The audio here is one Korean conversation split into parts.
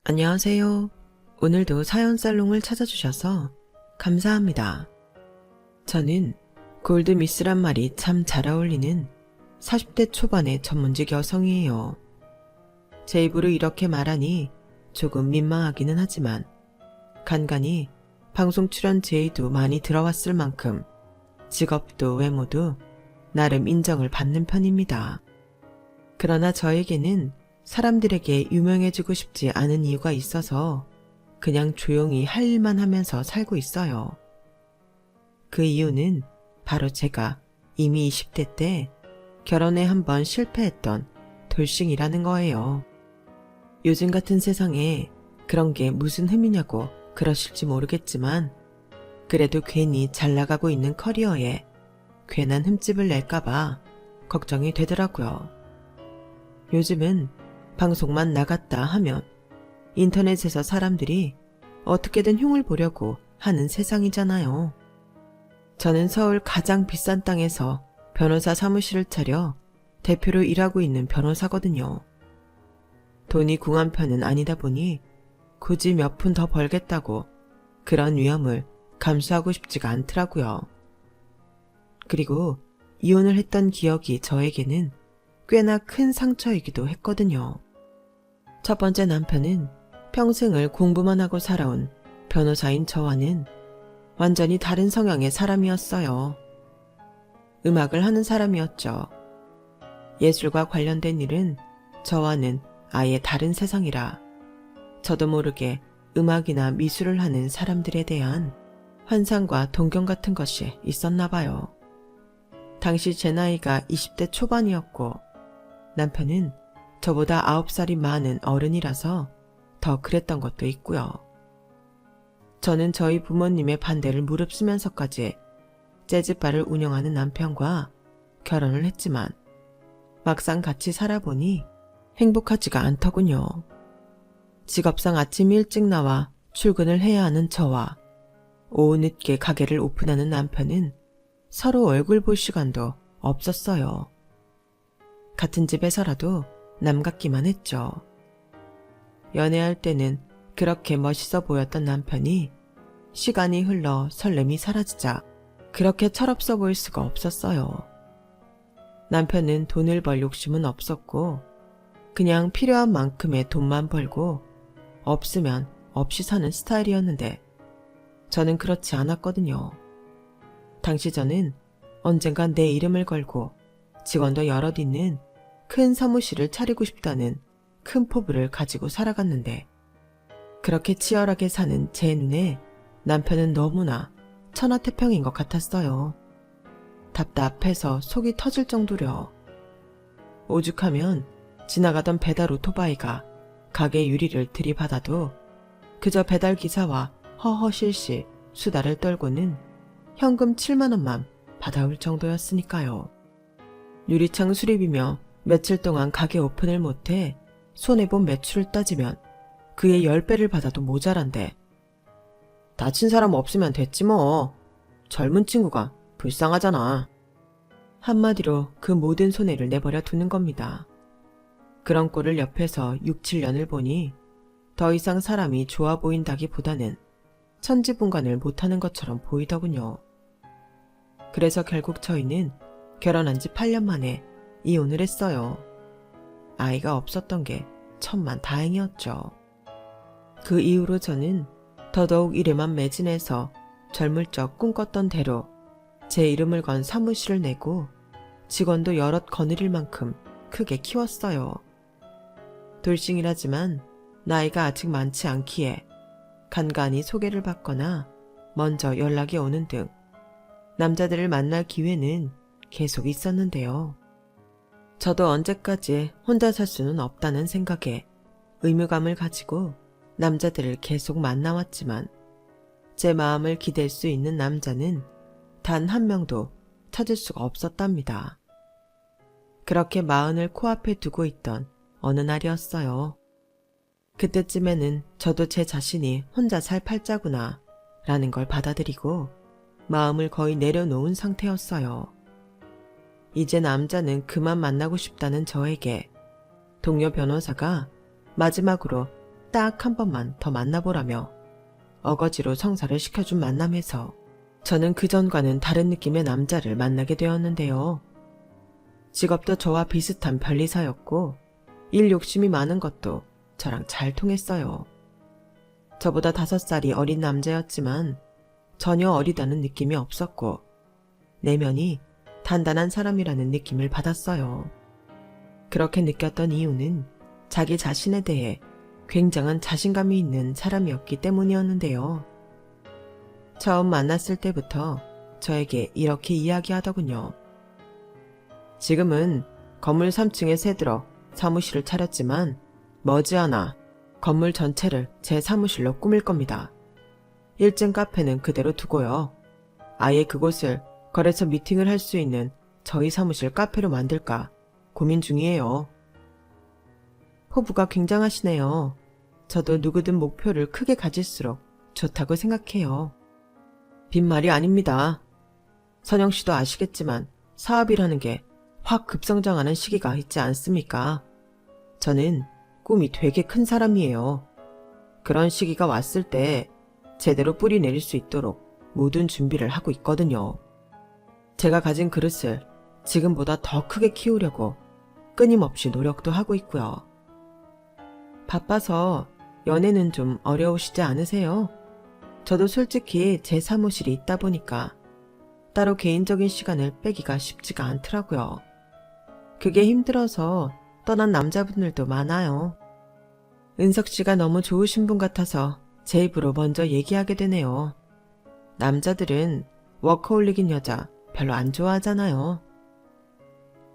안녕하세요. 오늘도 사연 살롱을 찾아주셔서 감사합니다. 저는 골드미스란 말이 참 잘 어울리는 40대 초반의 전문직 여성이에요. 제 입으로 이렇게 말하니 조금 민망하기는 하지만 간간히 방송 출연 제의도 많이 들어왔을 만큼 직업도 외모도 나름 인정을 받는 편입니다. 그러나 저에게는 사람들에게 유명해지고 싶지 않은 이유가 있어서 그냥 조용히 할 일만 하면서 살고 있어요. 그 이유는 바로 제가 이미 20대 때 결혼에 한번 실패했던 돌싱이라는 거예요. 요즘 같은 세상에 그런 게 무슨 흠이냐고 그러실지 모르겠지만 그래도 괜히 잘 나가고 있는 커리어에 괜한 흠집을 낼까봐 걱정이 되더라고요. 요즘은 방송만 나갔다 하면 인터넷에서 사람들이 어떻게든 흉을 보려고 하는 세상이잖아요. 저는 서울 가장 비싼 땅에서 변호사 사무실을 차려 대표로 일하고 있는 변호사거든요. 돈이 궁한 편은 아니다 보니 굳이 몇 푼 더 벌겠다고 그런 위험을 감수하고 싶지가 않더라고요. 그리고 이혼을 했던 기억이 저에게는 꽤나 큰 상처이기도 했거든요. 첫 번째 남편은 평생을 공부만 하고 살아온 변호사인 저와는 완전히 다른 성향의 사람이었어요. 음악을 하는 사람이었죠. 예술과 관련된 일은 저와는 아예 다른 세상이라 저도 모르게 음악이나 미술을 하는 사람들에 대한 환상과 동경 같은 것이 있었나 봐요. 당시 제 나이가 20대 초반이었고 남편은 저보다 9살이 많은 어른이라서 더 그랬던 것도 있고요. 저는 저희 부모님의 반대를 무릅쓰면서까지 재즈바를 운영하는 남편과 결혼을 했지만 막상 같이 살아보니 행복하지가 않더군요. 직업상 아침 일찍 나와 출근을 해야 하는 저와 오후 늦게 가게를 오픈하는 남편은 서로 얼굴 볼 시간도 없었어요. 같은 집에서라도 남 같기만 했죠. 연애할 때는 그렇게 멋있어 보였던 남편이 시간이 흘러 설렘이 사라지자 그렇게 철없어 보일 수가 없었어요. 남편은 돈을 벌 욕심은 없었고 그냥 필요한 만큼의 돈만 벌고 없으면 없이 사는 스타일이었는데 저는 그렇지 않았거든요. 당시 저는 언젠간 내 이름을 걸고 직원도 여럿 있는 큰 사무실을 차리고 싶다는 큰 포부를 가지고 살아갔는데 그렇게 치열하게 사는 제 눈에 남편은 너무나 천하태평인 것 같았어요. 답답해서 속이 터질 정도려. 오죽하면 지나가던 배달 오토바이가 가게 유리를 들이받아도 그저 배달기사와 허허실실 수다를 떨고는 현금 7만 원만 받아올 정도였으니까요. 유리창 수리비며 며칠 동안 가게 오픈을 못해 손해본 매출을 따지면 그의 10배를 받아도 모자란데 다친 사람 없으면 됐지 뭐. 젊은 친구가 불쌍하잖아. 한마디로 그 모든 손해를 내버려 두는 겁니다. 그런 꼴을 옆에서 6, 7년을 보니 더 이상 사람이 좋아 보인다기보다는 천지분간을 못하는 것처럼 보이더군요. 그래서 결국 저희는 결혼한 지 8년 만에 이혼을 했어요. 아이가 없었던 게 천만 다행이었죠. 그 이후로 저는 더더욱 일에만 매진해서 젊을 적 꿈꿨던 대로 제 이름을 건 사무실을 내고 직원도 여럿 거느릴 만큼 크게 키웠어요. 돌싱이라지만 나이가 아직 많지 않기에 간간히 소개를 받거나 먼저 연락이 오는 등 남자들을 만날 기회는 계속 있었는데요. 저도 언제까지 혼자 살 수는 없다는 생각에 의무감을 가지고 남자들을 계속 만나왔지만 제 마음을 기댈 수 있는 남자는 단 한 명도 찾을 수가 없었답니다. 그렇게 마흔을 코앞에 두고 있던 어느 날이었어요. 그때쯤에는 저도 제 자신이 혼자 살 팔자구나 라는 걸 받아들이고 마음을 거의 내려놓은 상태였어요. 이제 남자는 그만 만나고 싶다는 저에게 동료 변호사가 마지막으로 딱 한 번만 더 만나보라며 어거지로 성사를 시켜준 만남에서 저는 그전과는 다른 느낌의 남자를 만나게 되었는데요. 직업도 저와 비슷한 변리사였고 일 욕심이 많은 것도 저랑 잘 통했어요. 저보다 5살이 어린 남자였지만 전혀 어리다는 느낌이 없었고 내면이 단단한 사람이라는 느낌을 받았어요. 그렇게 느꼈던 이유는 자기 자신에 대해 굉장한 자신감이 있는 사람이었기 때문이었는데요. 처음 만났을 때부터 저에게 이렇게 이야기하더군요. 지금은 건물 3층에 새들어 사무실을 차렸지만 머지않아 건물 전체를 제 사무실로 꾸밀 겁니다. 1층 카페는 그대로 두고요. 아예 그곳을 거래처 미팅을 할 수 있는 저희 사무실 카페로 만들까 고민 중이에요. 포부가 굉장하시네요. 저도 누구든 목표를 크게 가질수록 좋다고 생각해요. 빈말이 아닙니다. 선영 씨도 아시겠지만 사업이라는 게 확 급성장하는 시기가 있지 않습니까? 저는 꿈이 되게 큰 사람이에요. 그런 시기가 왔을 때 제대로 뿌리 내릴 수 있도록 모든 준비를 하고 있거든요. 제가 가진 그릇을 지금보다 더 크게 키우려고 끊임없이 노력도 하고 있고요. 바빠서 연애는 좀 어려우시지 않으세요? 저도 솔직히 제 사무실이 있다 보니까 따로 개인적인 시간을 빼기가 쉽지가 않더라고요. 그게 힘들어서 떠난 남자분들도 많아요. 은석 씨가 너무 좋으신 분 같아서 제 입으로 먼저 얘기하게 되네요. 남자들은 워커홀릭인 여자 별로 안 좋아하잖아요.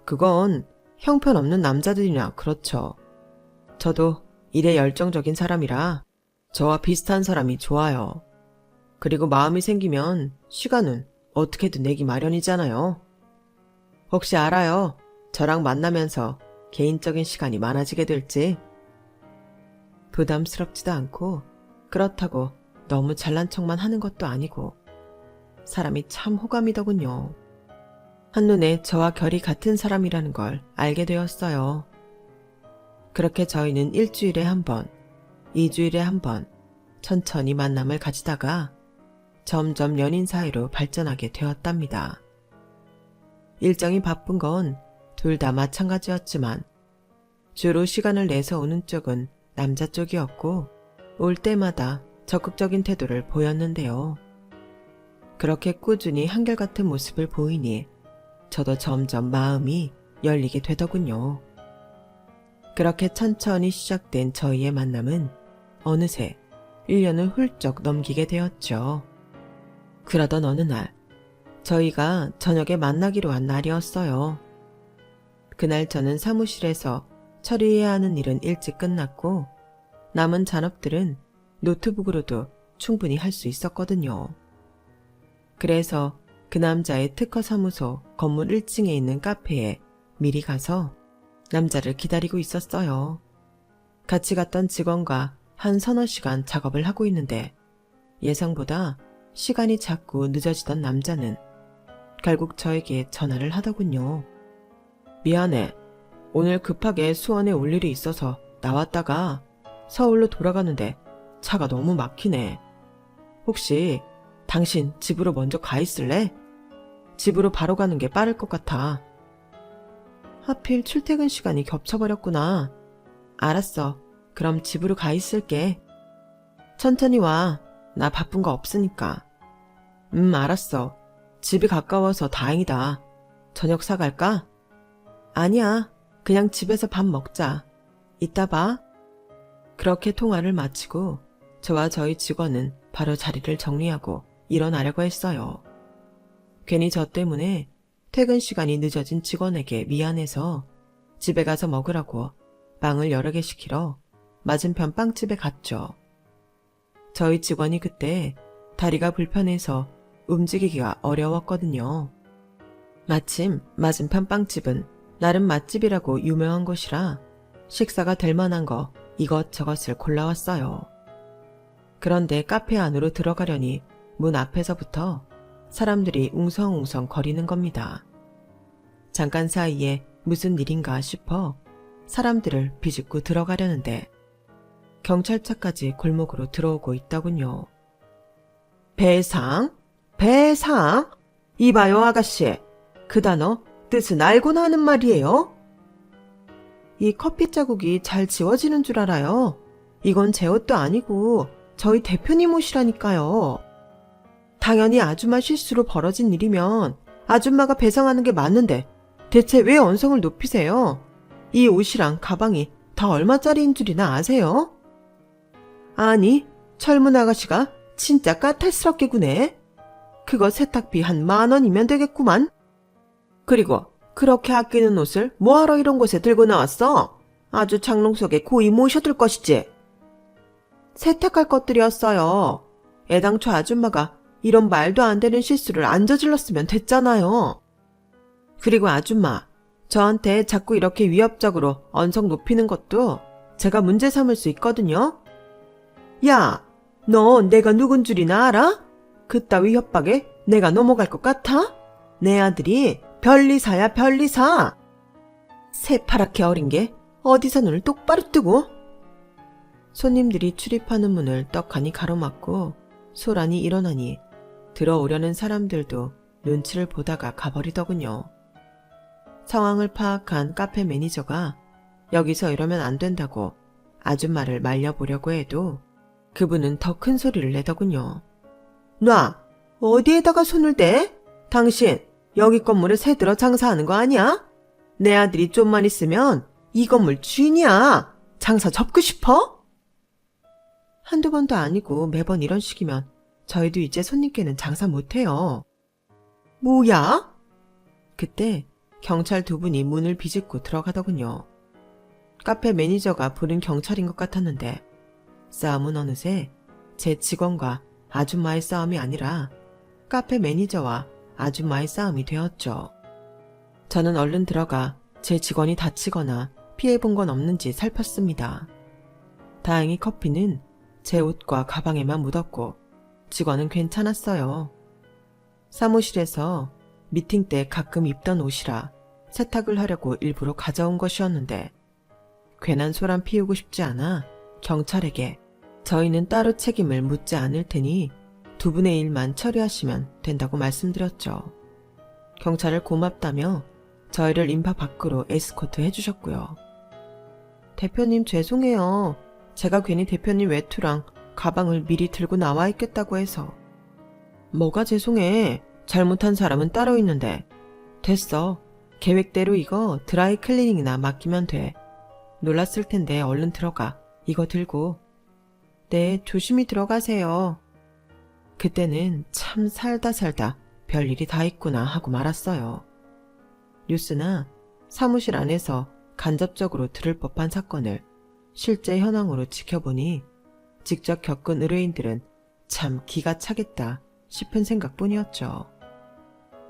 그건 형편없는 남자들이나 그렇죠. 저도 일에 열정적인 사람이라 저와 비슷한 사람이 좋아요. 그리고 마음이 생기면 시간은 어떻게든 내기 마련이잖아요. 혹시 알아요? 저랑 만나면서 개인적인 시간이 많아지게 될지. 부담스럽지도 않고 그렇다고 너무 잘난 척만 하는 것도 아니고 사람이 참 호감이더군요. 한눈에 저와 결이 같은 사람이라는 걸 알게 되었어요. 그렇게 저희는 일주일에 한 번, 2주일에 한 번 천천히 만남을 가지다가 점점 연인 사이로 발전하게 되었답니다. 일정이 바쁜 건 둘 다 마찬가지였지만 주로 시간을 내서 오는 쪽은 남자 쪽이었고 올 때마다 적극적인 태도를 보였는데요. 그렇게 꾸준히 한결같은 모습을 보이니 저도 점점 마음이 열리게 되더군요. 그렇게 천천히 시작된 저희의 만남은 어느새 1년을 훌쩍 넘기게 되었죠. 그러던 어느 날 저희가 저녁에 만나기로 한 날이었어요. 그날 저는 사무실에서 처리해야 하는 일은 일찍 끝났고 남은 잔업들은 노트북으로도 충분히 할 수 있었거든요. 그래서 그 남자의 특허 사무소 건물 1층에 있는 카페에 미리 가서 남자를 기다리고 있었어요. 같이 갔던 직원과 한 서너 시간 작업을 하고 있는데 예상보다 시간이 자꾸 늦어지던 남자는 결국 저에게 전화를 하더군요. 미안해. 오늘 급하게 수원에 올 일이 있어서 나왔다가 서울로 돌아가는데 차가 너무 막히네. 혹시 당신 집으로 먼저 가 있을래? 집으로 바로 가는 게 빠를 것 같아. 하필 출퇴근 시간이 겹쳐버렸구나. 알았어. 그럼 집으로 가 있을게. 천천히 와. 나 바쁜 거 없으니까. 알았어. 집이 가까워서 다행이다. 저녁 사갈까? 아니야. 그냥 집에서 밥 먹자. 이따 봐. 그렇게 통화를 마치고 저와 저희 직원은 바로 자리를 정리하고 일어나려고 했어요. 괜히 저 때문에 퇴근 시간이 늦어진 직원에게 미안해서 집에 가서 먹으라고 빵을 여러 개 시키러 맞은편 빵집에 갔죠. 저희 직원이 그때 다리가 불편해서 움직이기가 어려웠거든요. 마침 맞은편 빵집은 나름 맛집이라고 유명한 곳이라 식사가 될 만한 거 이것저것을 골라왔어요. 그런데 카페 안으로 들어가려니 문 앞에서부터 사람들이 웅성웅성 거리는 겁니다. 잠깐 사이에 무슨 일인가 싶어 사람들을 비집고 들어가려는데 경찰차까지 골목으로 들어오고 있더군요. 배상? 배상? 이봐요 아가씨. 그 단어 뜻은 알고나 하는 말이에요? 이 커피 자국이 잘 지워지는 줄 알아요. 이건 제 옷도 아니고 저희 대표님 옷이라니까요. 당연히 아줌마 실수로 벌어진 일이면 아줌마가 배상하는 게 맞는데 대체 왜 언성을 높이세요? 이 옷이랑 가방이 다 얼마짜리인 줄이나 아세요? 아니, 젊은 아가씨가 진짜 까탈스럽게 구네. 그거 세탁비 한 10,000원이면 되겠구만. 그리고 그렇게 아끼는 옷을 뭐하러 이런 곳에 들고 나왔어? 아주 장롱 속에 고이 모셔둘 것이지. 세탁할 것들이었어요. 애당초 아줌마가 이런 말도 안 되는 실수를 안 저질렀으면 됐잖아요. 그리고 아줌마, 저한테 자꾸 이렇게 위협적으로 언성 높이는 것도 제가 문제 삼을 수 있거든요. 야, 너 내가 누군 줄이나 알아? 그따위 협박에 내가 넘어갈 것 같아? 내 아들이 별리사야 별리사. 새파랗게 어린 게 어디서 눈을 똑바로 뜨고. 손님들이 출입하는 문을 떡하니 가로막고 소란이 일어나니 들어오려는 사람들도 눈치를 보다가 가버리더군요. 상황을 파악한 카페 매니저가 여기서 이러면 안 된다고 아줌마를 말려보려고 해도 그분은 더 큰 소리를 내더군요. 놔! 어디에다가 손을 대? 당신 여기 건물에 새들어 장사하는 거 아니야? 내 아들이 좀만 있으면 이 건물 주인이야. 장사 접고 싶어? 한두 번도 아니고 매번 이런 식이면 저희도 이제 손님께는 장사 못해요. 뭐야? 그때 경찰 2분이 문을 비집고 들어가더군요. 카페 매니저가 부른 경찰인 것 같았는데 싸움은 어느새 제 직원과 아줌마의 싸움이 아니라 카페 매니저와 아줌마의 싸움이 되었죠. 저는 얼른 들어가 제 직원이 다치거나 피해본 건 없는지 살폈습니다. 다행히 커피는 제 옷과 가방에만 묻었고 직원은 괜찮았어요. 사무실에서 미팅 때 가끔 입던 옷이라 세탁을 하려고 일부러 가져온 것이었는데 괜한 소란 피우고 싶지 않아 경찰에게 저희는 따로 책임을 묻지 않을 테니 2분의 1만 처리하시면 된다고 말씀드렸죠. 경찰을 고맙다며 저희를 인파 밖으로 에스코트 해주셨고요. 대표님 죄송해요. 제가 괜히 대표님 외투랑 가방을 미리 들고 나와 있겠다고 해서. 뭐가 죄송해. 잘못한 사람은 따로 있는데. 됐어. 계획대로 이거 드라이 클리닝이나 맡기면 돼. 놀랐을 텐데 얼른 들어가. 이거 들고. 네, 조심히 들어가세요. 그때는 참 살다 별일이 다 있구나 하고 말았어요. 뉴스나 사무실 안에서 간접적으로 들을 법한 사건을 실제 현황으로 지켜보니 직접 겪은 의뢰인들은 참 기가 차겠다 싶은 생각뿐이었죠.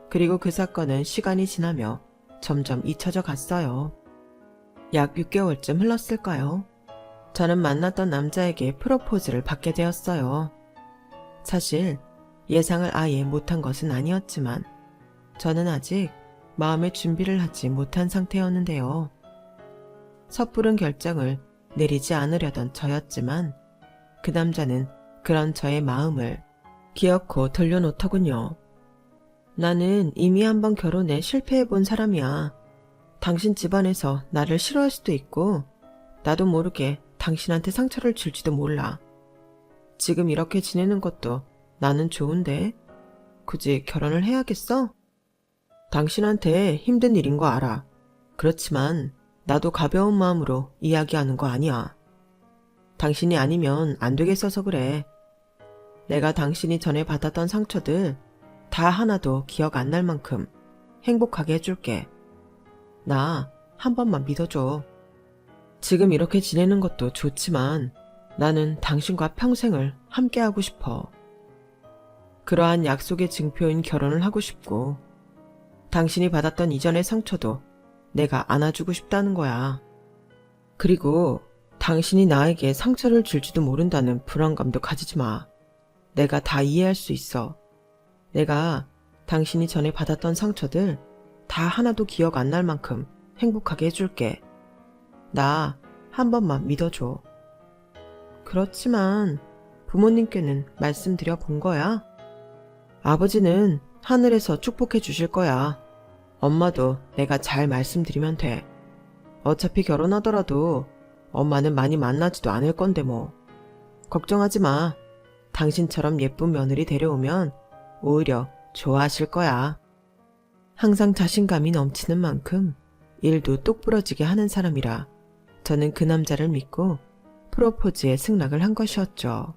그리고 그 사건은 시간이 지나며 점점 잊혀져 갔어요. 약 6개월쯤 흘렀을까요? 저는 만났던 남자에게 프로포즈를 받게 되었어요. 사실 예상을 아예 못한 것은 아니었지만 저는 아직 마음의 준비를 하지 못한 상태였는데요. 섣부른 결정을 내리지 않으려던 저였지만 그 남자는 그런 저의 마음을 기어코 돌려놓더군요. 나는 이미 한번 결혼에 실패해본 사람이야. 당신 집안에서 나를 싫어할 수도 있고 나도 모르게 당신한테 상처를 줄지도 몰라. 지금 이렇게 지내는 것도 나는 좋은데 굳이 결혼을 해야겠어? 당신한테 힘든 일인 거 알아. 그렇지만 나도 가벼운 마음으로 이야기하는 거 아니야. 당신이 아니면 안 되겠어서 그래. 내가 당신이 전에 받았던 상처들 다 하나도 기억 안 날 만큼 행복하게 해줄게. 나 한 번만 믿어줘. 지금 이렇게 지내는 것도 좋지만 나는 당신과 평생을 함께하고 싶어. 그러한 약속의 증표인 결혼을 하고 싶고 당신이 받았던 이전의 상처도 내가 안아주고 싶다는 거야. 그리고 당신이 나에게 상처를 줄지도 모른다는 불안감도 가지지 마. 내가 다 이해할 수 있어. 내가 당신이 전에 받았던 상처들 다 하나도 기억 안 날 만큼 행복하게 해줄게. 나 한 번만 믿어줘. 그렇지만 부모님께는 말씀드려 본 거야. 아버지는 하늘에서 축복해 주실 거야. 엄마도 내가 잘 말씀드리면 돼. 어차피 결혼하더라도 엄마는 많이 만나지도 않을 건데 뭐. 걱정하지 마. 당신처럼 예쁜 며느리 데려오면 오히려 좋아하실 거야. 항상 자신감이 넘치는 만큼 일도 똑부러지게 하는 사람이라 저는 그 남자를 믿고 프로포즈에 승낙을 한 것이었죠.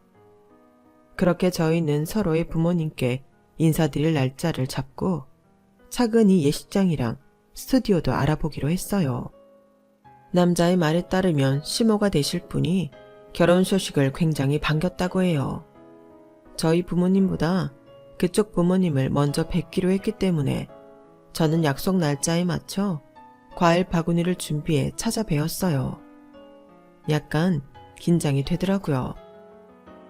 그렇게 저희는 서로의 부모님께 인사드릴 날짜를 잡고 차근히 예식장이랑 스튜디오도 알아보기로 했어요. 남자의 말에 따르면 시모가 되실 분이 결혼 소식을 굉장히 반겼다고 해요. 저희 부모님보다 그쪽 부모님을 먼저 뵙기로 했기 때문에 저는 약속 날짜에 맞춰 과일 바구니를 준비해 찾아뵈었어요. 약간 긴장이 되더라고요.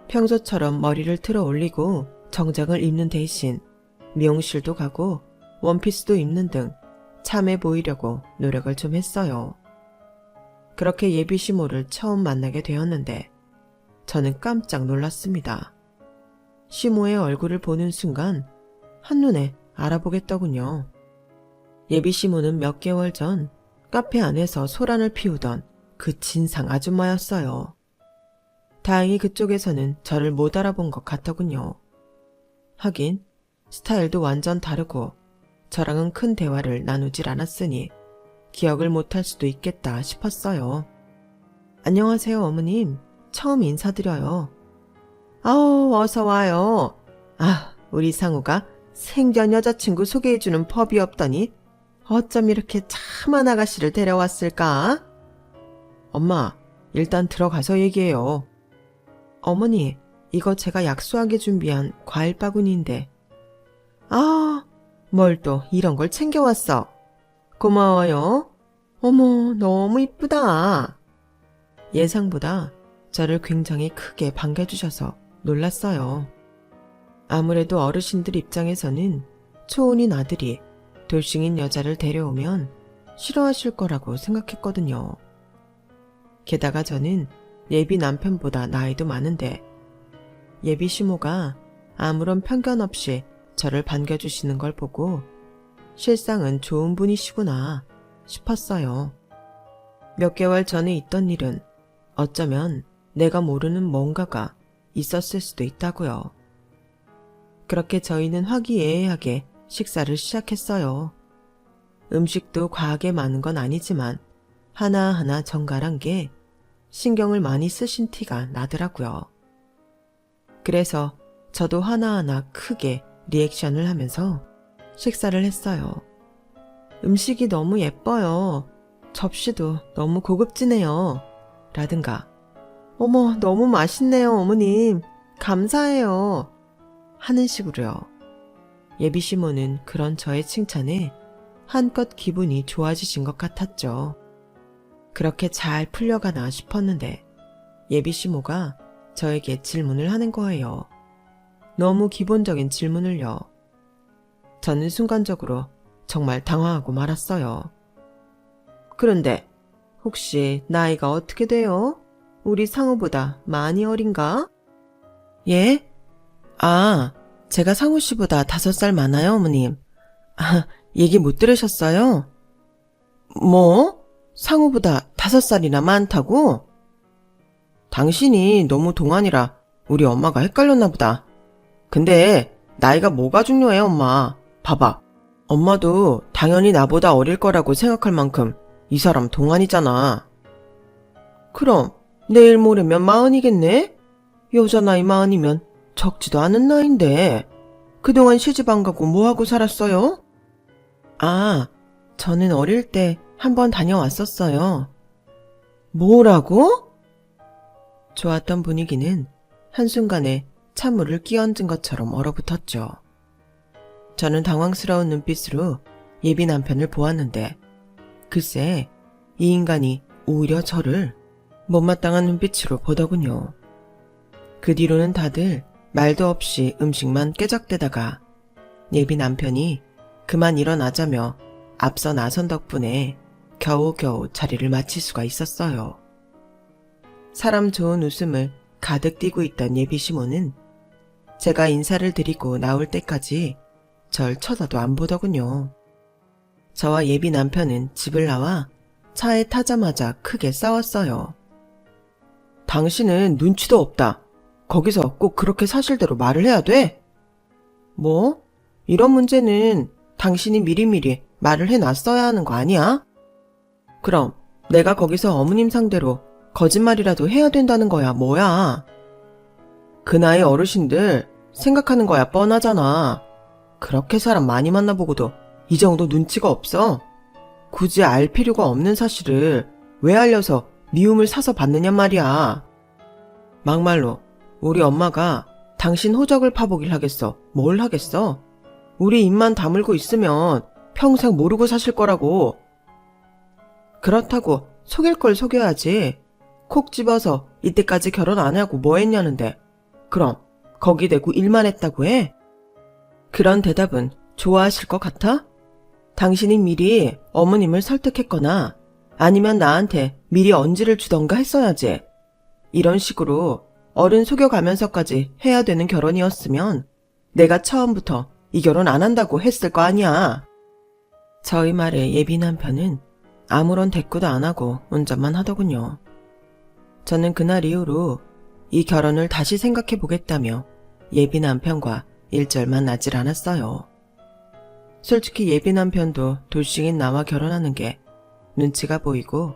평소처럼 머리를 틀어 올리고 정장을 입는 대신 미용실도 가고 원피스도 입는 등 참해 보이려고 노력을 좀 했어요. 그렇게 예비 시모를 처음 만나게 되었는데 저는 깜짝 놀랐습니다. 시모의 얼굴을 보는 순간 한눈에 알아보겠더군요. 예비 시모는 몇 개월 전 카페 안에서 소란을 피우던 그 진상 아줌마였어요. 다행히 그쪽에서는 저를 못 알아본 것 같더군요. 하긴 스타일도 완전 다르고 저랑은 큰 대화를 나누질 않았으니 기억을 못할 수도 있겠다 싶었어요. 안녕하세요, 어머님. 처음 인사드려요. 아우, 어서 와요. 아, 우리 상우가 생전 여자친구 소개해주는 법이 없더니 어쩜 이렇게 참한 아가씨를 데려왔을까? 엄마, 일단 들어가서 얘기해요. 어머니, 이거 제가 약소하게 준비한 과일 바구니인데. 아, 뭘 또 이런 걸 챙겨왔어. 고마워요. 어머, 너무 이쁘다. 예상보다 저를 굉장히 크게 반겨주셔서 놀랐어요. 아무래도 어르신들 입장에서는 초혼인 아들이 돌싱인 여자를 데려오면 싫어하실 거라고 생각했거든요. 게다가 저는 예비 남편보다 나이도 많은데 예비 시모가 아무런 편견 없이 저를 반겨주시는 걸 보고 실상은 좋은 분이시구나 싶었어요. 몇 개월 전에 있던 일은 어쩌면 내가 모르는 뭔가가 있었을 수도 있다고요. 그렇게 저희는 화기애애하게 식사를 시작했어요. 음식도 과하게 많은 건 아니지만 하나하나 정갈한 게 신경을 많이 쓰신 티가 나더라고요. 그래서 저도 하나하나 크게 리액션을 하면서 식사를 했어요. 음식이 너무 예뻐요. 접시도 너무 고급지네요. 라든가 어머, 너무 맛있네요, 어머님. 감사해요. 하는 식으로요. 예비 시모는 그런 저의 칭찬에 한껏 기분이 좋아지신 것 같았죠. 그렇게 잘 풀려가나 싶었는데 예비 시모가 저에게 질문을 하는 거예요. 너무 기본적인 질문을요. 저는 순간적으로 정말 당황하고 말았어요. 그런데 혹시 나이가 어떻게 돼요? 우리 상우보다 많이 어린가? 예? 아, 제가 상우 씨보다 5살 많아요, 어머님. 아, 얘기 못 들으셨어요? 뭐? 상우보다 5살이나 많다고? 당신이 너무 동안이라 우리 엄마가 헷갈렸나 보다. 근데 나이가 뭐가 중요해, 엄마. 봐봐. 엄마도 당연히 나보다 어릴 거라고 생각할 만큼 이 사람 동안이잖아. 그럼 내일 모레면 40이겠네? 여자 나이 40이면 적지도 않은 나이인데 그동안 시집 안 가고 뭐하고 살았어요? 아, 저는 어릴 때 한번 다녀왔었어요. 뭐라고? 좋았던 분위기는 한순간에 찬물을 끼얹은 것처럼 얼어붙었죠. 저는 당황스러운 눈빛으로 예비 남편을 보았는데 글쎄 이 인간이 오히려 저를 못마땅한 눈빛으로 보더군요. 그 뒤로는 다들 말도 없이 음식만 깨작대다가 예비 남편이 그만 일어나자며 앞서 나선 덕분에 겨우겨우 자리를 마칠 수가 있었어요. 사람 좋은 웃음을 가득 띄고 있던 예비 시모는 제가 인사를 드리고 나올 때까지 절 쳐다도 안 보더군요. 저와 예비 남편은 집을 나와 차에 타자마자 크게 싸웠어요. 당신은 눈치도 없다. 거기서 꼭 그렇게 사실대로 말을 해야 돼? 뭐? 이런 문제는 당신이 미리미리 말을 해놨어야 하는 거 아니야? 그럼 내가 거기서 어머님 상대로 거짓말이라도 해야 된다는 거야, 뭐야? 그 나이 어르신들 생각하는 거야 뻔하잖아. 그렇게 사람 많이 만나보고도 이 정도 눈치가 없어? 굳이 알 필요가 없는 사실을 왜 알려서 미움을 사서 받느냔 말이야. 막말로 우리 엄마가 당신 호적을 파보길 하겠어. 뭘 하겠어? 우리 입만 다물고 있으면 평생 모르고 사실 거라고. 그렇다고 속일 걸 속여야지. 콕 집어서 이때까지 결혼 안 하고 뭐 했냐는데 그럼 거기 대고 일만 했다고 해? 그런 대답은 좋아하실 것 같아? 당신이 미리 어머님을 설득했거나 아니면 나한테 미리 언지를 주던가 했어야지. 이런 식으로 어른 속여가면서까지 해야 되는 결혼이었으면 내가 처음부터 이 결혼 안 한다고 했을 거 아니야. 저희 말에 예비 남편은 아무런 대꾸도 안 하고 운전만 하더군요. 저는 그날 이후로 이 결혼을 다시 생각해 보겠다며 예비 남편과 일절 만나질 않았어요. 솔직히 예비 남편도 돌싱인 나와 결혼하는 게 눈치가 보이고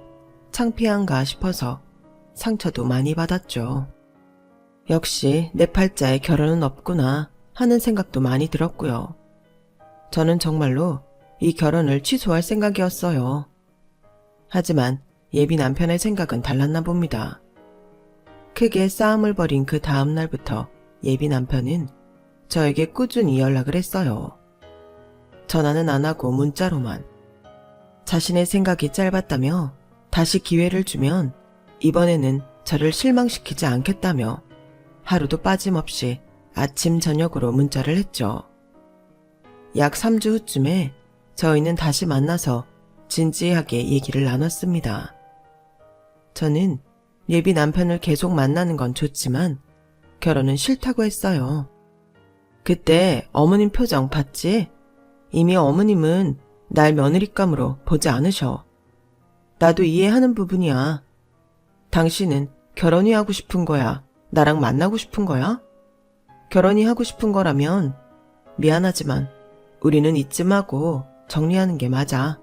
창피한가 싶어서 상처도 많이 받았죠. 역시 내 팔자에 결혼은 없구나 하는 생각도 많이 들었고요. 저는 정말로 이 결혼을 취소할 생각이었어요. 하지만 예비 남편의 생각은 달랐나 봅니다. 크게 싸움을 벌인 그 다음 날부터 예비 남편은 저에게 꾸준히 연락을 했어요. 전화는 안 하고 문자로만. 자신의 생각이 짧았다며 다시 기회를 주면 이번에는 저를 실망시키지 않겠다며 하루도 빠짐없이 아침 저녁으로 문자를 했죠. 약 3주 후쯤에 저희는 다시 만나서 진지하게 얘기를 나눴습니다. 저는 예비 남편을 계속 만나는 건 좋지만 결혼은 싫다고 했어요. 그때 어머님 표정 봤지? 이미 어머님은 날 며느리감으로 보지 않으셔. 나도 이해하는 부분이야. 당신은 결혼이 하고 싶은 거야? 나랑 만나고 싶은 거야? 결혼이 하고 싶은 거라면 미안하지만 우리는 이쯤하고 정리하는 게 맞아.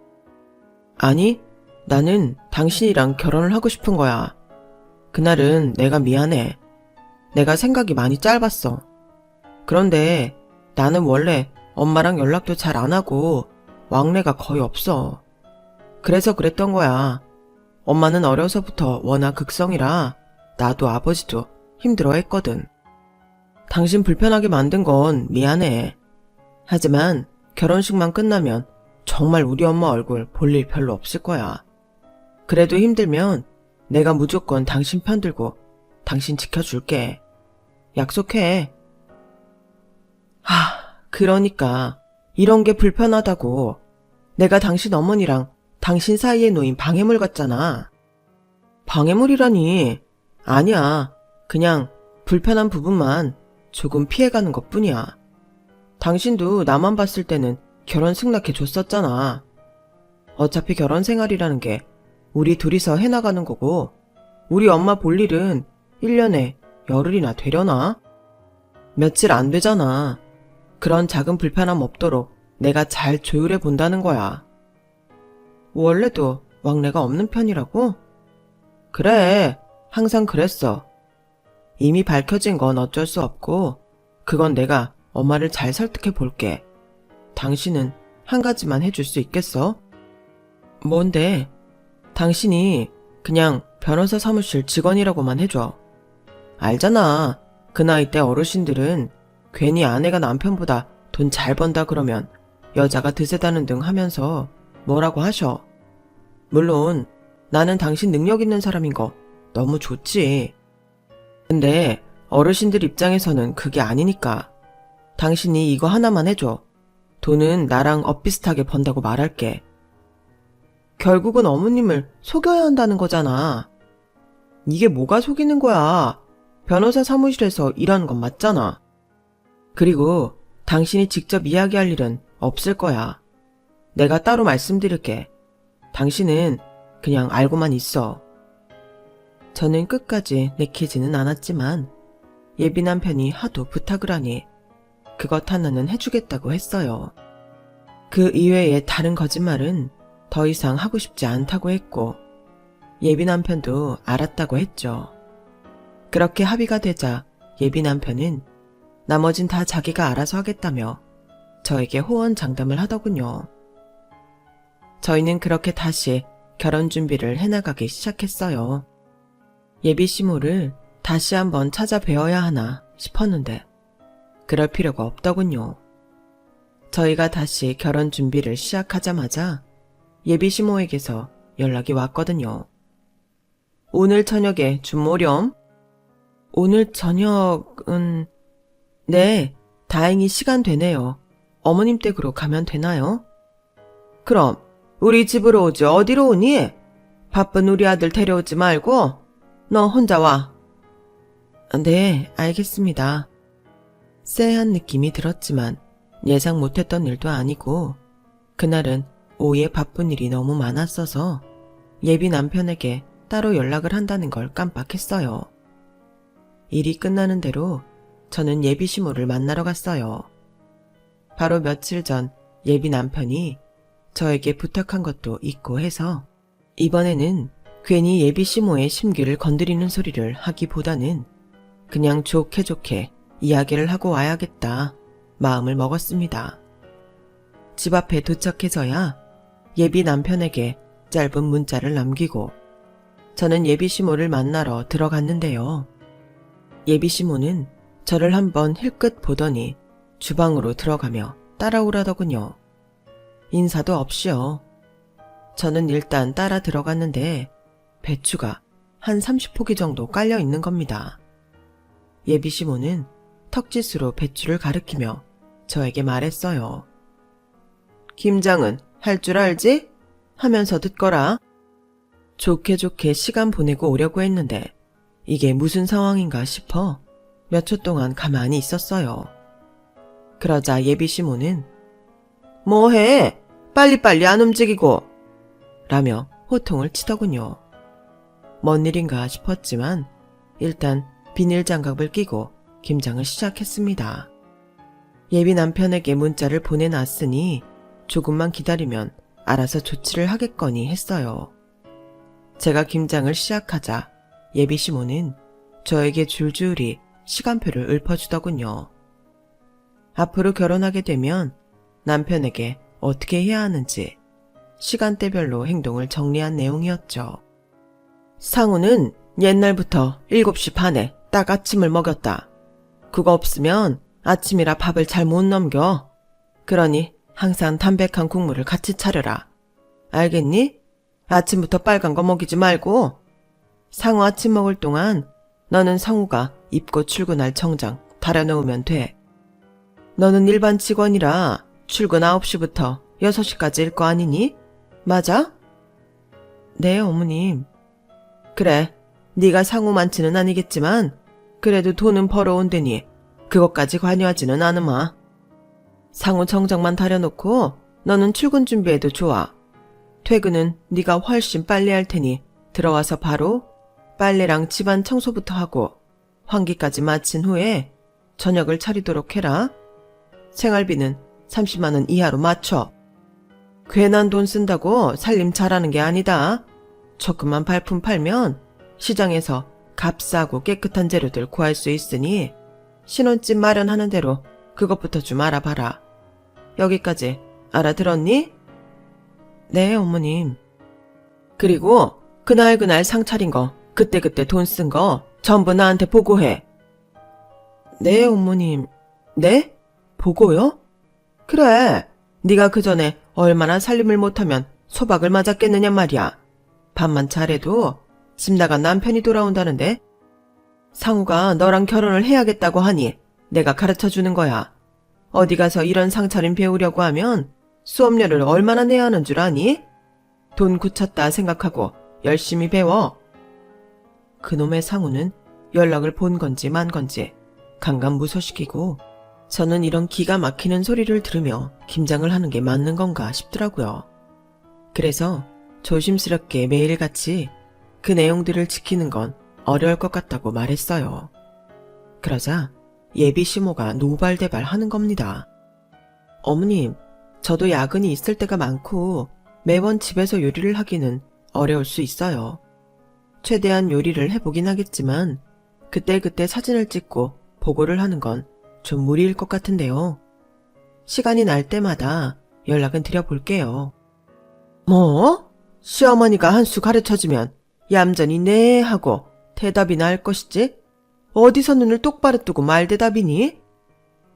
아니, 나는 당신이랑 결혼을 하고 싶은 거야. 그날은 내가 미안해. 내가 생각이 많이 짧았어. 그런데 나는 원래 엄마랑 연락도 잘 안 하고 왕래가 거의 없어. 그래서 그랬던 거야. 엄마는 어려서부터 워낙 극성이라 나도 아버지도 힘들어했거든. 당신 불편하게 만든 건 미안해. 하지만 결혼식만 끝나면 정말 우리 엄마 얼굴 볼 일 별로 없을 거야. 그래도 힘들면 내가 무조건 당신 편 들고 당신 지켜줄게. 약속해. 그러니까 이런 게 불편하다고. 내가 당신 어머니랑 당신 사이에 놓인 방해물 같잖아. 방해물이라니. 아니야. 그냥 불편한 부분만 조금 피해가는 것뿐이야. 당신도 나만 봤을 때는 결혼 승낙해줬었잖아. 어차피 결혼 생활이라는 게 우리 둘이서 해나가는 거고 우리 엄마 볼 일은 1년에 열흘이나 되려나? 며칠 안 되잖아. 그런 작은 불편함 없도록 내가 잘 조율해 본다는 거야. 원래도 왕래가 없는 편이라고? 그래, 항상 그랬어. 이미 밝혀진 건 어쩔 수 없고 그건 내가 엄마를 잘 설득해 볼게. 당신은 한 가지만 해줄 수 있겠어? 뭔데? 당신이 그냥 변호사 사무실 직원이라고만 해줘. 알잖아. 그 나이 때 어르신들은 괜히 아내가 남편보다 돈 잘 번다 그러면 여자가 드세다는 등 하면서 뭐라고 하셔. 물론 나는 당신 능력 있는 사람인 거 너무 좋지. 근데 어르신들 입장에서는 그게 아니니까. 당신이 이거 하나만 해줘. 돈은 나랑 엇비슷하게 번다고 말할게. 결국은 어머님을 속여야 한다는 거잖아. 이게 뭐가 속이는 거야? 변호사 사무실에서 일하는 건 맞잖아. 그리고 당신이 직접 이야기할 일은 없을 거야. 내가 따로 말씀드릴게. 당신은 그냥 알고만 있어. 저는 끝까지 내키지는 않았지만 예비 남편이 하도 부탁을 하니 그것 하나는 해주겠다고 했어요. 그 이외에 다른 거짓말은 더 이상 하고 싶지 않다고 했고 예비 남편도 알았다고 했죠. 그렇게 합의가 되자 예비 남편은 나머진 다 자기가 알아서 하겠다며 저에게 호언장담을 하더군요. 저희는 그렇게 다시 결혼 준비를 해나가기 시작했어요. 예비 시모를 다시 한번 찾아뵈어야 하나 싶었는데 그럴 필요가 없더군요. 저희가 다시 결혼 준비를 시작하자마자 예비 시모에게서 연락이 왔거든요. 오늘 저녁에 준모렴? 오늘 저녁은... 네, 다행히 시간 되네요. 어머님 댁으로 가면 되나요? 그럼 우리 집으로 오지 어디로 오니? 바쁜 우리 아들 데려오지 말고 너 혼자 와. 네, 알겠습니다. 쎄한 느낌이 들었지만 예상 못했던 일도 아니고 그날은 오후에 바쁜 일이 너무 많았어서 예비 남편에게 따로 연락을 한다는 걸 깜빡했어요. 일이 끝나는 대로 저는 예비 시모를 만나러 갔어요. 바로 며칠 전 예비 남편이 저에게 부탁한 것도 있고 해서 이번에는 괜히 예비 시모의 심기를 건드리는 소리를 하기보다는 그냥 좋게 좋게 이야기를 하고 와야겠다 마음을 먹었습니다. 집 앞에 도착해서야 예비 남편에게 짧은 문자를 남기고 저는 예비 시모를 만나러 들어갔는데요. 예비 시모는 저를 한번 힐끗 보더니 주방으로 들어가며 따라오라더군요. 인사도 없이요. 저는 일단 따라 들어갔는데 배추가 한 30포기 정도 깔려 있는 겁니다. 예비 시모는 턱짓으로 배추를 가리키며 저에게 말했어요. 김장은 할 줄 알지? 하면서 듣거라. 좋게 좋게 시간 보내고 오려고 했는데 이게 무슨 상황인가 싶어 몇 초 동안 가만히 있었어요. 그러자 예비 시모는 뭐해? 빨리빨리 안 움직이고 라며 호통을 치더군요. 뭔 일인가 싶었지만 일단 비닐 장갑을 끼고 김장을 시작했습니다. 예비 남편에게 문자를 보내놨으니 조금만 기다리면 알아서 조치를 하겠거니 했어요. 제가 김장을 시작하자 예비 시모는 저에게 줄줄이 시간표를 읊어주더군요. 앞으로 결혼하게 되면 남편에게 어떻게 해야 하는지 시간대별로 행동을 정리한 내용이었죠. 상우는 옛날부터 7시 반에 딱 아침을 먹였다. 그거 없으면 아침이라 밥을 잘 못 넘겨. 그러니 항상 담백한 국물을 같이 차려라. 알겠니? 아침부터 빨간 거 먹이지 말고. 상우 아침 먹을 동안 너는 상우가 입고 출근할 정장 달아놓으면 돼. 너는 일반 직원이라 출근 9시부터 6시까지일 거 아니니? 맞아? 네, 어머님. 그래, 네가 상우만치는 아니겠지만 그래도 돈은 벌어온 데니 그것까지 관여하지는 않으마. 상우 정장만 다려놓고 너는 출근 준비해도 좋아. 퇴근은 네가 훨씬 빨리 할 테니 들어와서 바로 빨래랑 집안 청소부터 하고 환기까지 마친 후에 저녁을 차리도록 해라. 생활비는 30만 원 이하로 맞춰. 괜한 돈 쓴다고 살림 잘하는 게 아니다. 조금만 발품 팔면 시장에서 값싸고 깨끗한 재료들 구할 수 있으니 신혼집 마련하는 대로 그것부터 좀 알아봐라. 여기까지 알아들었니? 네, 어머님. 그리고 그날 상 차린 거, 그때 돈 쓴 거 전부 나한테 보고해. 네, 어머님. 네? 보고요? 그래. 네가 그전에 얼마나 살림을 못하면 소박을 맞았겠느냐 말이야. 밥만 잘해도 집 나간 남편이 돌아온다는데 상우가 너랑 결혼을 해야겠다고 하니 내가 가르쳐주는 거야. 어디 가서 이런 상차림 배우려고 하면 수업료를 얼마나 내야 하는 줄 아니? 돈 굳혔다 생각하고 열심히 배워. 그놈의 상우는 연락을 본 건지 만 건지 강간무소시키고 저는 이런 기가 막히는 소리를 들으며 김장을 하는 게 맞는 건가 싶더라고요. 그래서 조심스럽게 매일같이 그 내용들을 지키는 건 어려울 것 같다고 말했어요. 그러자 예비 시모가 노발대발 하는 겁니다. 어머님, 저도 야근이 있을 때가 많고 매번 집에서 요리를 하기는 어려울 수 있어요. 최대한 요리를 해보긴 하겠지만 그때그때 사진을 찍고 보고를 하는 건 좀 무리일 것 같은데요. 시간이 날 때마다 연락은 드려볼게요. 뭐? 시어머니가 한 수 가르쳐주면 얌전히 네 하고 대답이나 할 것이지? 어디서 눈을 똑바로 뜨고 말대답이니?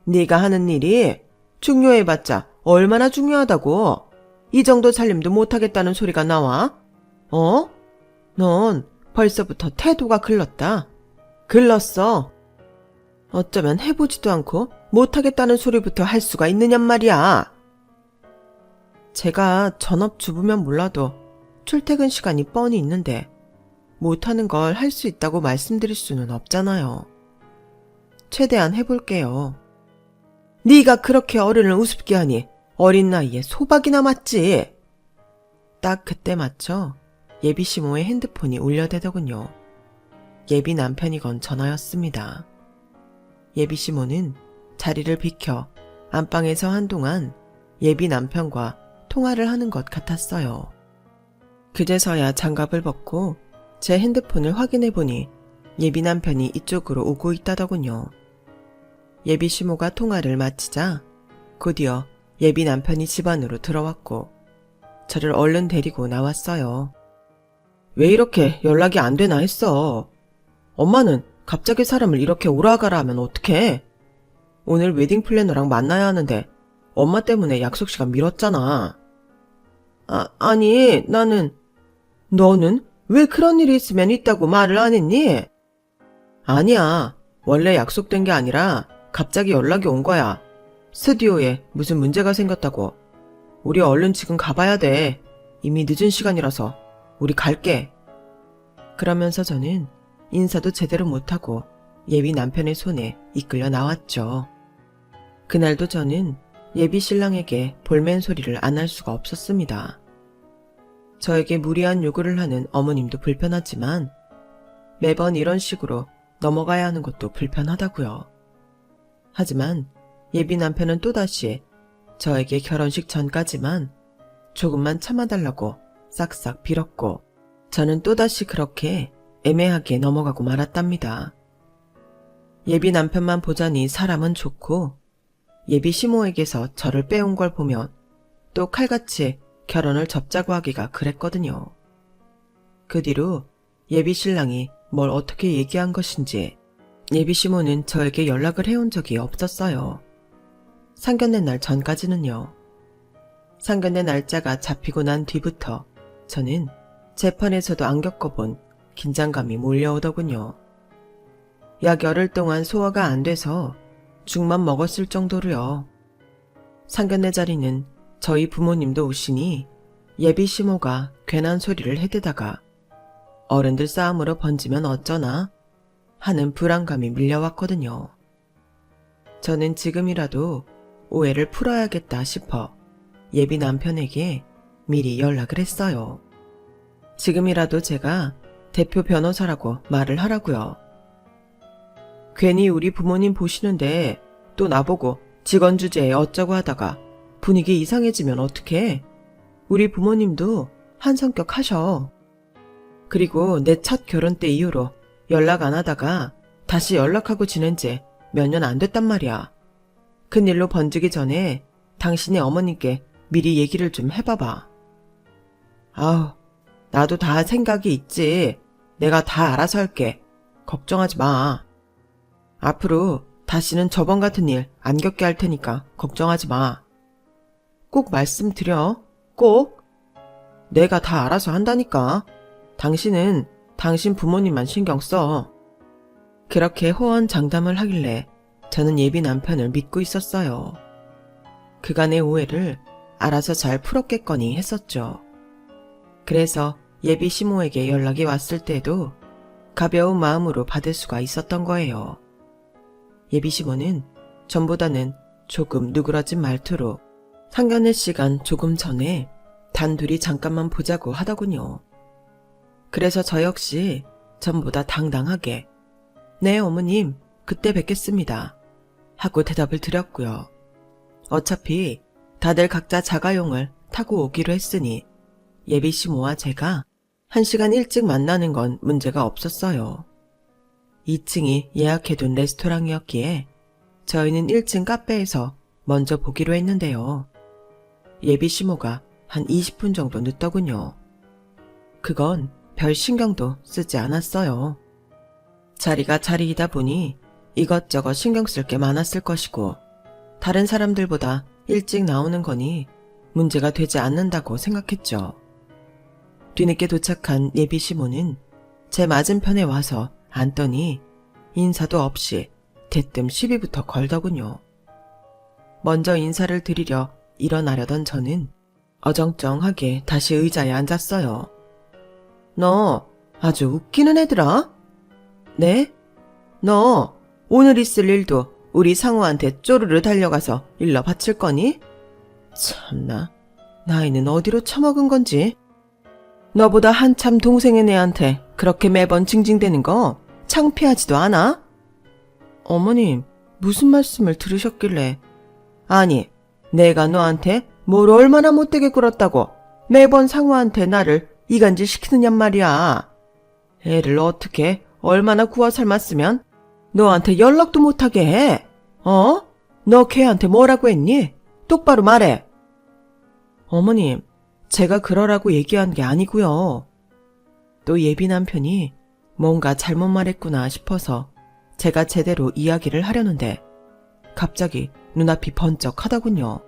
네가 하는 일이 중요해봤자 얼마나 중요하다고. 이 정도 살림도 못하겠다는 소리가 나와? 넌 벌써부터 태도가 글렀다. 글렀어. 어쩌면 해보지도 않고 못하겠다는 소리부터 할 수가 있느냔 말이야. 제가 전업주부면 몰라도 출퇴근 시간이 뻔히 있는데 못하는 걸 할 수 있다고 말씀드릴 수는 없잖아요. 최대한 해볼게요. 네가 그렇게 어른을 우습게 하니 어린 나이에 소박이나 맞지. 딱 그때 맞춰 예비 시모의 핸드폰이 울려대더군요. 예비 남편이 건 전화였습니다. 예비 시모는 자리를 비켜 안방에서 한동안 예비 남편과 통화를 하는 것 같았어요. 그제서야 장갑을 벗고 제 핸드폰을 확인해보니 예비 남편이 이쪽으로 오고 있다더군요. 예비 시모가 통화를 마치자 곧이어 예비 남편이 집 안으로 들어왔고 저를 얼른 데리고 나왔어요. 왜 이렇게 연락이 안 되나 했어. 엄마는 갑자기 사람을 이렇게 오라가라 하면 어떡해. 오늘 웨딩 플래너랑 만나야 하는데 엄마 때문에 약속 시간 미뤘잖아. 아니 너는 왜 그런 일이 있으면 있다고 말을 안 했니? 아니야. 원래 약속된 게 아니라 갑자기 연락이 온 거야. 스튜디오에 무슨 문제가 생겼다고. 우리 얼른 지금 가봐야 돼. 이미 늦은 시간이라서 우리 갈게. 그러면서 저는 인사도 제대로 못하고 예비 남편의 손에 이끌려 나왔죠. 그날도 저는 예비 신랑에게 볼멘 소리를 안 할 수가 없었습니다. 저에게 무리한 요구를 하는 어머님도 불편하지만 매번 이런 식으로 넘어가야 하는 것도 불편하다고요. 하지만 예비 남편은 또다시 저에게 결혼식 전까지만 조금만 참아달라고 싹싹 빌었고 저는 또다시 그렇게 애매하게 넘어가고 말았답니다. 예비 남편만 보자니 사람은 좋고 예비 시모에게서 저를 빼온 걸 보면 또 칼같이 결혼을 접자고 하기가 그랬거든요. 그 뒤로 예비 신랑이 뭘 어떻게 얘기한 것인지 예비 시모는 저에게 연락을 해온 적이 없었어요. 상견례 날 전까지는요. 상견례 날짜가 잡히고 난 뒤부터 저는 재판에서도 안 겪어본 긴장감이 몰려오더군요. 약 열흘 동안 소화가 안 돼서 죽만 먹었을 정도로요. 상견례 자리는 저희 부모님도 오시니 예비 시모가 괜한 소리를 해대다가 어른들 싸움으로 번지면 어쩌나 하는 불안감이 밀려왔거든요. 저는 지금이라도 오해를 풀어야겠다 싶어 예비 남편에게 미리 연락을 했어요. 지금이라도 제가 대표 변호사라고 말을 하라고요. 괜히 우리 부모님 보시는데 또 나보고 직원 주제에 어쩌고 하다가 분위기 이상해지면 어떡해. 우리 부모님도 한 성격 하셔. 그리고 내 첫 결혼 때 이후로 연락 안 하다가 다시 연락하고 지낸 지 몇 년 안 됐단 말이야. 큰일로 번지기 전에 당신의 어머니께 미리 얘기를 좀 해봐봐. 아우, 나도 다 생각이 있지. 내가 다 알아서 할게. 걱정하지 마. 앞으로 다시는 저번 같은 일 안 겪게 할 테니까 걱정하지 마. 꼭 말씀드려. 꼭. 내가 다 알아서 한다니까. 당신은 당신 부모님만 신경 써. 그렇게 호언장담을 하길래 저는 예비 남편을 믿고 있었어요. 그간의 오해를 알아서 잘 풀었겠거니 했었죠. 그래서 예비 시모에게 연락이 왔을 때도 가벼운 마음으로 받을 수가 있었던 거예요. 예비시모는 전보다는 조금 누그러진 말투로 상견례 시간 조금 전에 단둘이 잠깐만 보자고 하더군요. 그래서 저 역시 전보다 당당하게 네 어머님 그때 뵙겠습니다 하고 대답을 드렸고요. 어차피 다들 각자 자가용을 타고 오기로 했으니 예비시모와 제가 1시간 일찍 만나는 건 문제가 없었어요. 2층이 예약해둔 레스토랑이었기에 저희는 1층 카페에서 먼저 보기로 했는데요. 예비시모가 한 20분 정도 늦더군요. 그건 별 신경도 쓰지 않았어요. 자리가 자리이다 보니 이것저것 신경 쓸 게 많았을 것이고 다른 사람들보다 일찍 나오는 거니 문제가 되지 않는다고 생각했죠. 뒤늦게 도착한 예비시모는 제 맞은편에 와서 앉더니 인사도 없이 대뜸 시비부터 걸더군요. 먼저 인사를 드리려 일어나려던 저는 어정쩡하게 다시 의자에 앉았어요. 너 아주 웃기는 애들아? 네? 너 오늘 있을 일도 우리 상우한테 쪼르르 달려가서 일러 바칠 거니? 참나, 나이는 어디로 처먹은 건지. 너보다 한참 동생인 애한테 그렇게 매번 징징대는 거 창피하지도 않아? 어머님, 무슨 말씀을 들으셨길래. 아니, 내가 너한테 뭘 얼마나 못되게 굴었다고 매번 상우한테 나를 이간질 시키느냔 말이야. 애를 어떻게 얼마나 구워 삶았으면 너한테 연락도 못하게 해. 너 걔한테 뭐라고 했니? 똑바로 말해. 어머님, 제가 그러라고 얘기한 게 아니고요. 또 예비 남편이 뭔가 잘못 말했구나 싶어서 제가 제대로 이야기를 하려는데 갑자기 눈앞이 번쩍하더군요.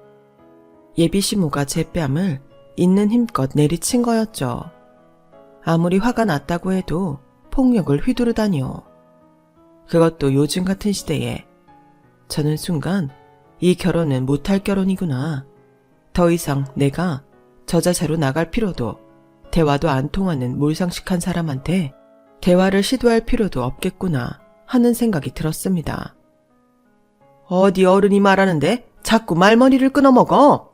예비 시모가 제 뺨을 있는 힘껏 내리친 거였죠. 아무리 화가 났다고 해도 폭력을 휘두르다니요. 그것도 요즘 같은 시대에. 저는 순간 이 결혼은 못할 결혼이구나. 더 이상 내가 저 자세로 나갈 필요도 대화도 안 통하는 몰상식한 사람한테 대화를 시도할 필요도 없겠구나 하는 생각이 들었습니다. 어디 어른이 말하는데 자꾸 말머리를 끊어먹어?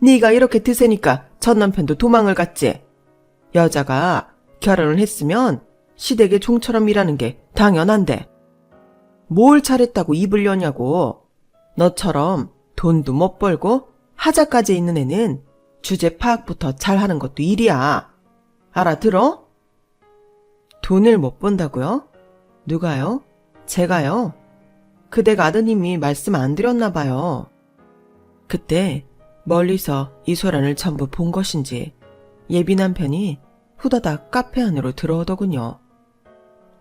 네가 이렇게 드세니까 전 남편도 도망을 갔지. 여자가 결혼을 했으면 시댁의 종처럼 일하는 게 당연한데 뭘 잘했다고 입을 여냐고. 너처럼 돈도 못 벌고 하자까지 있는 애는 주제 파악부터 잘하는 것도 일이야. 알아들어? 돈을 못 번다고요? 누가요? 제가요? 그댁 아드님이 말씀 안 드렸나 봐요. 그때 멀리서 이 소란을 전부 본 것인지 예비 남편이 후다닥 카페 안으로 들어오더군요.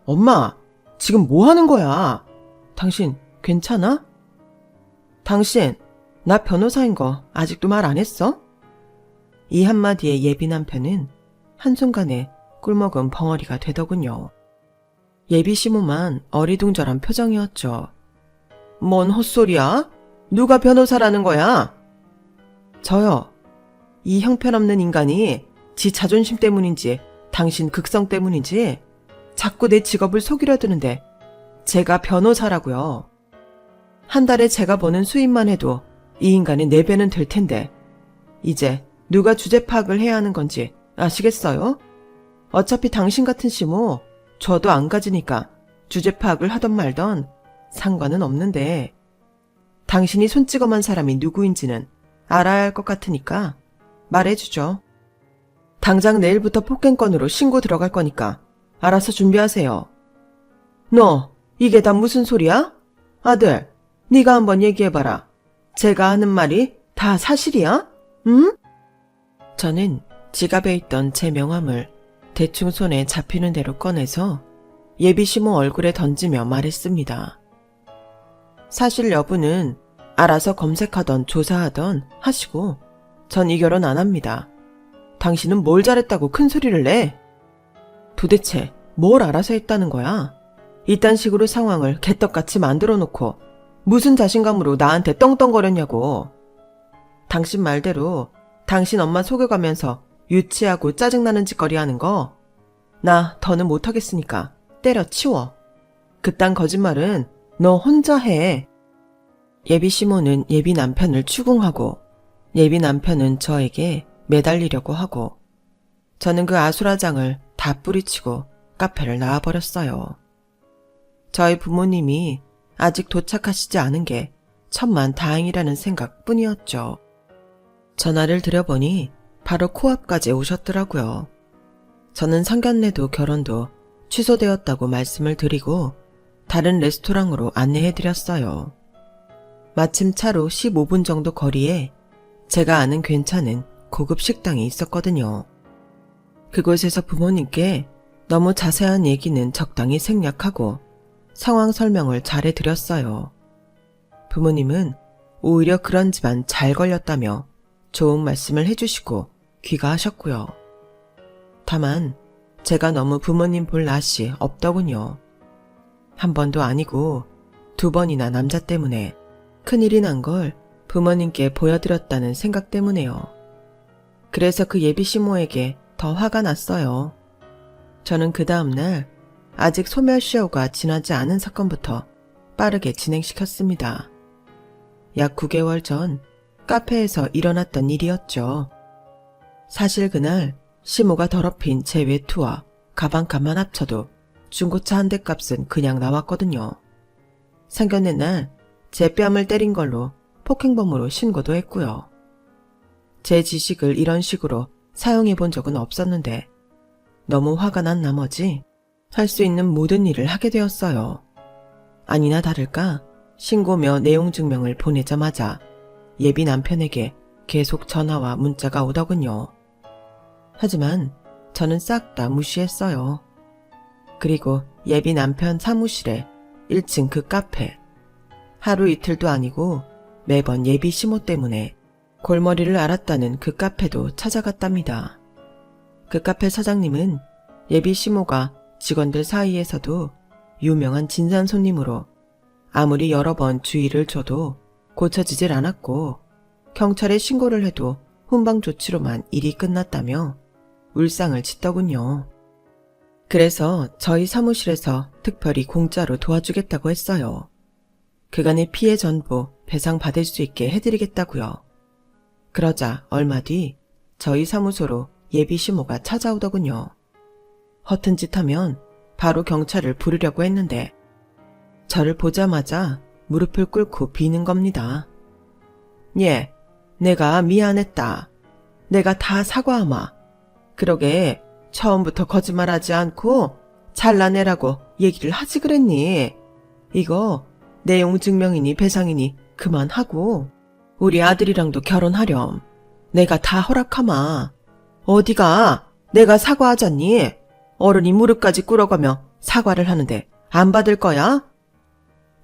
엄마, 지금 뭐 하는 거야? 당신 괜찮아? 당신, 나 변호사인 거 아직도 말 안 했어? 이 한마디에 예비 남편은 한순간에 꿀먹은 벙어리가 되더군요. 예비 시모만 어리둥절한 표정이었죠. 뭔 헛소리야? 누가 변호사라는 거야? 저요. 이 형편없는 인간이 지 자존심 때문인지 당신 극성 때문인지 자꾸 내 직업을 속이려 드는데 제가 변호사라고요. 한 달에 제가 버는 수입만 해도 이 인간의 4배는 될 텐데 이제 누가 주제 파악을 해야 하는 건지 아시겠어요? 어차피 당신 같은 시모 저도 안 가지니까 주제 파악을 하던 말던 상관은 없는데 당신이 손찌검한 사람이 누구인지는 알아야 할 것 같으니까 말해주죠. 당장 내일부터 폭행건으로 신고 들어갈 거니까 알아서 준비하세요. 너 이게 다 무슨 소리야? 아들, 네가 한번 얘기해봐라. 제가 하는 말이 다 사실이야? 응? 저는 지갑에 있던 제 명함을 대충 손에 잡히는 대로 꺼내서 예비 시모 얼굴에 던지며 말했습니다. 사실 여부는 알아서 검색하던 조사하던 하시고 전 이 결혼 안 합니다. 당신은 뭘 잘했다고 큰 소리를 내? 도대체 뭘 알아서 했다는 거야? 이딴 식으로 상황을 개떡같이 만들어 놓고 무슨 자신감으로 나한테 떵떵거렸냐고. 당신 말대로 당신 엄마 속여가면서 유치하고 짜증나는 짓거리 하는 거 나 더는 못하겠으니까 때려치워. 그딴 거짓말은 너 혼자 해. 예비 시모는 예비 남편을 추궁하고 예비 남편은 저에게 매달리려고 하고 저는 그 아수라장을 다 뿌리치고 카페를 나와버렸어요. 저희 부모님이 아직 도착하시지 않은 게 천만 다행이라는 생각뿐이었죠. 전화를 드려보니 바로 코앞까지 오셨더라고요. 저는 상견례도 결혼도 취소되었다고 말씀을 드리고 다른 레스토랑으로 안내해드렸어요. 마침 차로 15분 정도 거리에 제가 아는 괜찮은 고급 식당이 있었거든요. 그곳에서 부모님께 너무 자세한 얘기는 적당히 생략하고 상황 설명을 잘 해드렸어요. 부모님은 오히려 그런 집안 잘 걸렸다며 좋은 말씀을 해주시고 귀가하셨고요. 다만 제가 너무 부모님 볼 낯이 없더군요. 한 번도 아니고 2번이나 남자 때문에 큰일이 난 걸 부모님께 보여드렸다는 생각 때문에요. 그래서 그 예비 시모에게 더 화가 났어요. 저는 그 다음날 아직 소멸시효가 지나지 않은 사건부터 빠르게 진행시켰습니다. 약 9개월 전 카페에서 일어났던 일이었죠. 사실 그날 시모가 더럽힌 제 외투와 가방값만 합쳐도 중고차 한 대 값은 그냥 나왔거든요. 상견례 날 제 뺨을 때린 걸로 폭행범으로 신고도 했고요. 제 지식을 이런 식으로 사용해 본 적은 없었는데 너무 화가 난 나머지 할 수 있는 모든 일을 하게 되었어요. 아니나 다를까 신고며 내용 증명을 보내자마자 예비 남편에게 계속 전화와 문자가 오더군요. 하지만 저는 싹 다 무시했어요. 그리고 예비 남편 사무실에 1층 그 카페, 하루 이틀도 아니고 매번 예비 시모 때문에 골머리를 앓았다는 그 카페도 찾아갔답니다. 그 카페 사장님은 예비 시모가 직원들 사이에서도 유명한 진상 손님으로 아무리 여러 번 주의를 줘도 고쳐지질 않았고 경찰에 신고를 해도 훈방 조치로만 일이 끝났다며 울상을 짓더군요. 그래서 저희 사무실에서 특별히 공짜로 도와주겠다고 했어요. 그간의 피해 전부 배상받을 수 있게 해드리겠다고요. 그러자 얼마 뒤 저희 사무소로 예비 시모가 찾아오더군요. 허튼 짓 하면 바로 경찰을 부르려고 했는데 저를 보자마자 무릎을 꿇고 비는 겁니다. 예, 내가 미안했다. 내가 다 사과하마. 그러게 처음부터 거짓말하지 않고 잘라내라고 얘기를 하지 그랬니? 이거 내용 증명이니 배상이니 그만하고 우리 아들이랑도 결혼하렴. 내가 다 허락하마. 어디가 내가 사과하잖니? 어른이 무릎까지 꿇어가며 사과를 하는데 안 받을 거야?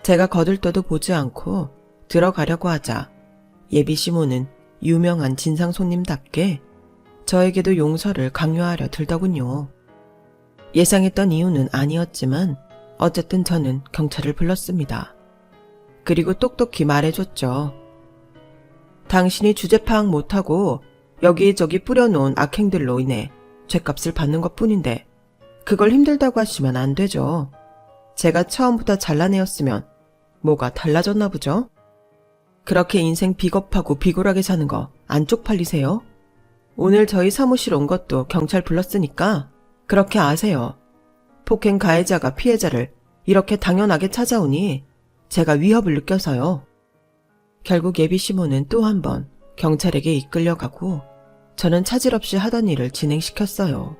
제가 거들떠도 보지 않고 들어가려고 하자 예비 시모는 유명한 진상 손님답게 저에게도 용서를 강요하려 들더군요. 예상했던 이유는 아니었지만 어쨌든 저는 경찰을 불렀습니다. 그리고 똑똑히 말해줬죠. 당신이 주제 파악 못하고 여기저기 뿌려놓은 악행들로 인해 죗값을 받는 것뿐인데 그걸 힘들다고 하시면 안 되죠. 제가 처음부터 잘라내었으면 뭐가 달라졌나 보죠? 그렇게 인생 비겁하고 비굴하게 사는 거 안 쪽팔리세요? 오늘 저희 사무실 온 것도 경찰 불렀으니까 그렇게 아세요. 폭행 가해자가 피해자를 이렇게 당연하게 찾아오니 제가 위협을 느껴서요. 결국 예비 시모는 또 한 번 경찰에게 이끌려가고 저는 차질 없이 하던 일을 진행시켰어요.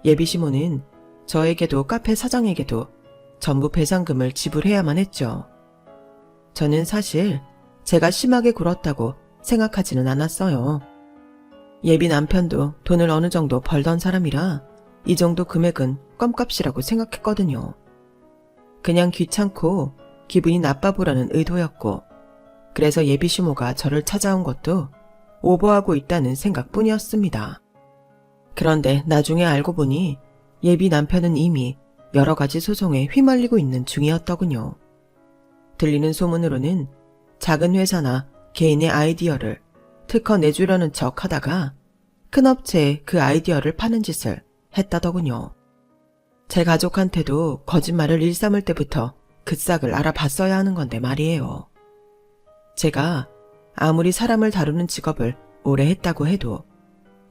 예비 시모는 저에게도 카페 사장에게도 전부 배상금을 지불해야만 했죠. 저는 사실 제가 심하게 굴었다고 생각하지는 않았어요. 예비 남편도 돈을 어느 정도 벌던 사람이라 이 정도 금액은 껌값이라고 생각했거든요. 그냥 귀찮고 기분이 나빠 보라는 의도였고 그래서 예비 시모가 저를 찾아온 것도 오버하고 있다는 생각뿐이었습니다. 그런데 나중에 알고 보니 예비 남편은 이미 여러 가지 소송에 휘말리고 있는 중이었더군요. 들리는 소문으로는 작은 회사나 개인의 아이디어를 특허 내주려는 척 하다가 큰 업체에 그 아이디어를 파는 짓을 했다더군요. 제 가족한테도 거짓말을 일삼을 때부터 그 싹을 알아봤어야 하는 건데 말이에요. 제가 아무리 사람을 다루는 직업을 오래 했다고 해도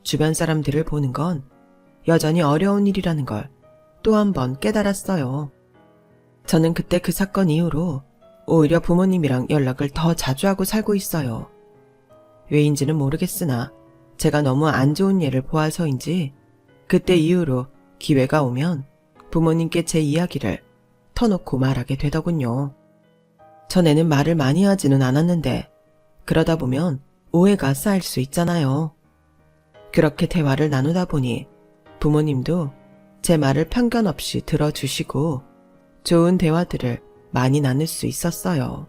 주변 사람들을 보는 건 여전히 어려운 일이라는 걸 또 한 번 깨달았어요. 저는 그때 그 사건 이후로 오히려 부모님이랑 연락을 더 자주 하고 살고 있어요. 왜인지는 모르겠으나 제가 너무 안 좋은 예를 보아서인지 그때 이후로 기회가 오면 부모님께 제 이야기를 터놓고 말하게 되더군요. 전에는 말을 많이 하지는 않았는데 그러다 보면 오해가 쌓일 수 있잖아요. 그렇게 대화를 나누다 보니 부모님도 제 말을 편견 없이 들어주시고 좋은 대화들을 많이 나눌 수 있었어요.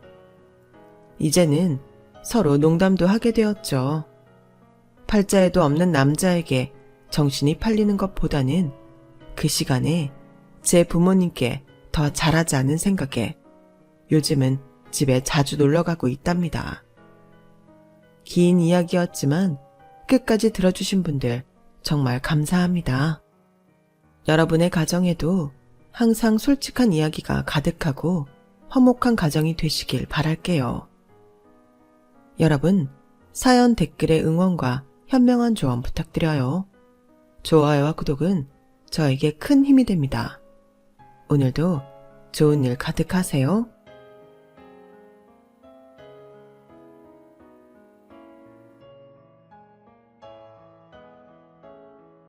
이제는 서로 농담도 하게 되었죠. 팔자에도 없는 남자에게 정신이 팔리는 것보다는 그 시간에 제 부모님께 더 잘하지 않은 생각에 요즘은 집에 자주 놀러가고 있답니다. 긴 이야기였지만 끝까지 들어주신 분들 정말 감사합니다. 여러분의 가정에도 항상 솔직한 이야기가 가득하고 화목한 가정이 되시길 바랄게요. 여러분, 사연 댓글의 응원과 현명한 조언 부탁드려요. 좋아요와 구독은 저에게 큰 힘이 됩니다. 오늘도 좋은 일 가득하세요.